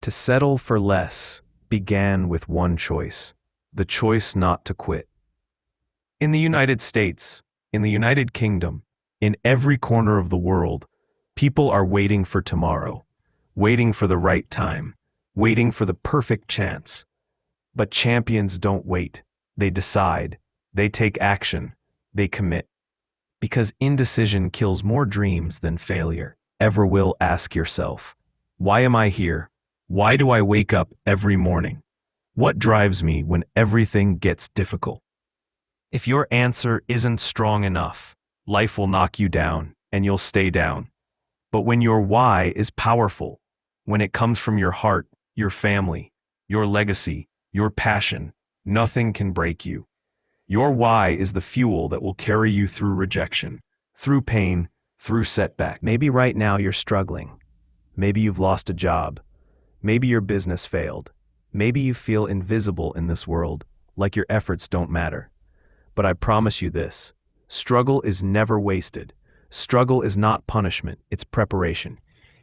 To settle for less began with one choice, the choice not to quit. In the United States, in the United Kingdom, in every corner of the world, people are waiting for tomorrow, waiting for the right time, waiting for the perfect chance. But champions don't wait. They decide. They take action. They commit. Because indecision kills more dreams than failure ever will. Ask yourself, why am I here? Why do I wake up every morning? What drives me when everything gets difficult? If your answer isn't strong enough, life will knock you down and you'll stay down. But when your why is powerful, when it comes from your heart, your family, your legacy, your passion, nothing can break you. Your why is the fuel that will carry you through rejection, through pain, through setback. Maybe right now you're struggling. Maybe you've lost a job. Maybe your business failed. Maybe you feel invisible in this world, like your efforts don't matter. But I promise you this, struggle is never wasted. Struggle is not punishment, it's preparation.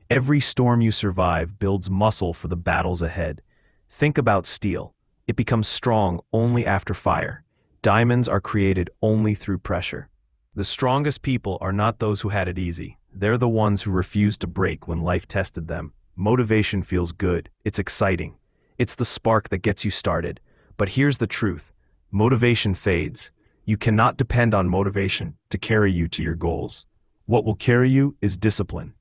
Every storm you survive builds muscle for the battles ahead. Think about steel. It becomes strong only after fire. Diamonds are created only through pressure. The strongest people are not those who had it easy. They're the ones who refused to break when life tested them. Motivation feels good. It's exciting. It's the spark that gets you started. But here's the truth. Motivation fades. You cannot depend on motivation to carry you to your goals. What will carry you is discipline.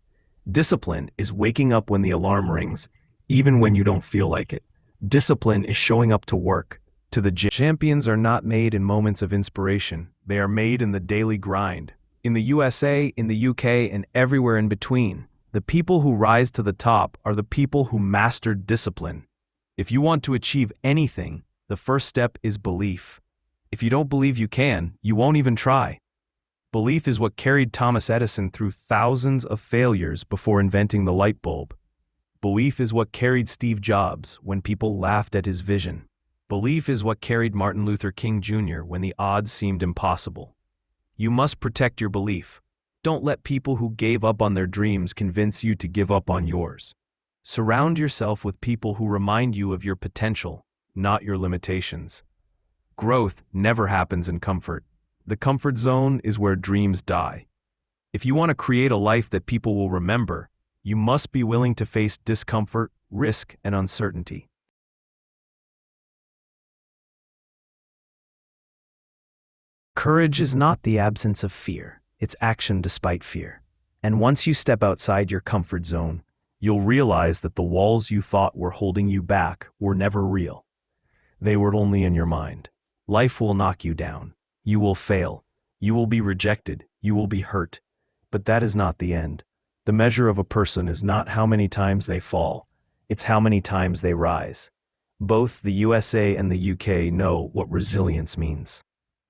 Discipline is waking up when the alarm rings, even when you don't feel like it. Discipline is showing up to work, to the gym. Champions are not made in moments of inspiration. They are made in the daily grind. In the USA, in the UK, and everywhere in between. The people who rise to the top are the people who mastered discipline. If you want to achieve anything, the first step is belief. If you don't believe you can, you won't even try. Belief is what carried Thomas Edison through thousands of failures before inventing the light bulb. Belief is what carried Steve Jobs when people laughed at his vision. Belief is what carried Martin Luther King Jr. when the odds seemed impossible. You must protect your belief. Don't let people who gave up on their dreams convince you to give up on yours. Surround yourself with people who remind you of your potential, not your limitations. Growth never happens in comfort. The comfort zone is where dreams die. If you want to create a life that people will remember, you must be willing to face discomfort, risk, and uncertainty. Courage is not the absence of fear. It's action despite fear. And once you step outside your comfort zone, you'll realize that the walls you thought were holding you back were never real. They were only in your mind. Life will knock you down. You will fail. You will be rejected. You will be hurt. But that is not the end. The measure of a person is not how many times they fall. It's how many times they rise. Both the USA and the UK know what resilience means.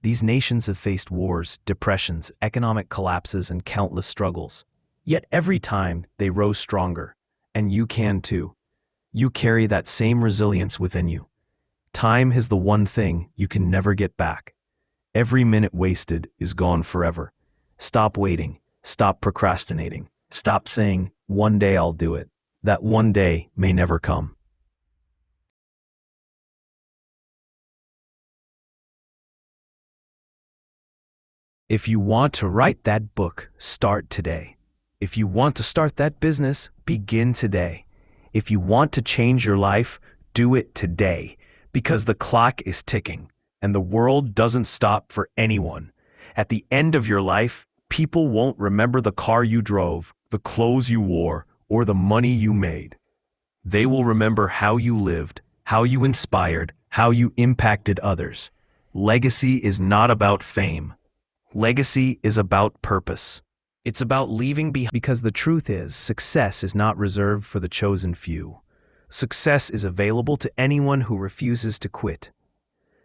These nations have faced wars, depressions, economic collapses, and countless struggles. Yet every time they rose stronger. And you can too. You carry that same resilience within you. Time is the one thing you can never get back. Every minute wasted is gone forever. Stop waiting. Stop procrastinating. Stop saying, one day I'll do it. That one day may never come. If you want to write that book, start today. If you want to start that business, begin today. If you want to change your life, do it today. Because the clock is ticking, and the world doesn't stop for anyone. At the end of your life, people won't remember the car you drove, the clothes you wore, or the money you made. They will remember how you lived, how you inspired, how you impacted others. Legacy is not about fame. Legacy is about purpose. It's about leaving behind. Because the truth is, success is not reserved for the chosen few. Success is available to anyone who refuses to quit.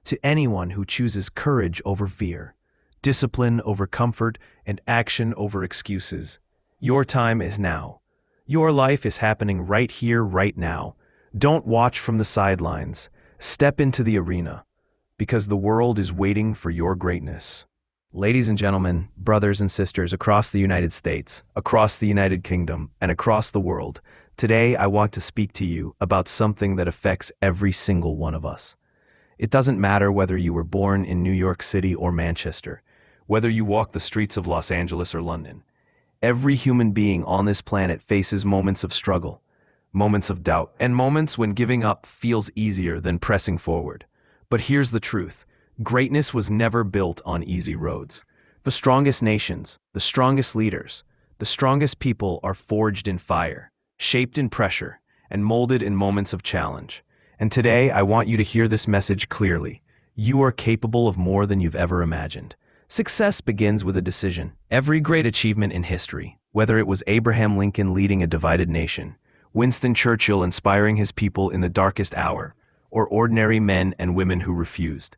To anyone who chooses courage over fear, discipline over comfort, and action over excuses. Your time is now. Your life is happening right here, right now. Don't watch from the sidelines. Step into the arena, because the world is waiting for your greatness. Ladies and gentlemen, brothers and sisters across the United States, across the United Kingdom, and across the world, Today, I want to speak to you about something that affects every single one of us. It doesn't matter whether you were born in New York City or Manchester, whether you walk the streets of Los Angeles or London. Every human being on this planet faces moments of struggle, moments of doubt, and moments when giving up feels easier than pressing forward. But here's the truth. Greatness was never built on easy roads. The strongest nations, the strongest leaders, the strongest people are forged in fire, shaped in pressure, and molded in moments of challenge. And today, I want you to hear this message clearly. You are capable of more than you've ever imagined. Success begins with a decision. Every great achievement in history, whether it was Abraham Lincoln leading a divided nation, Winston Churchill inspiring his people in the darkest hour, or ordinary men and women who refused,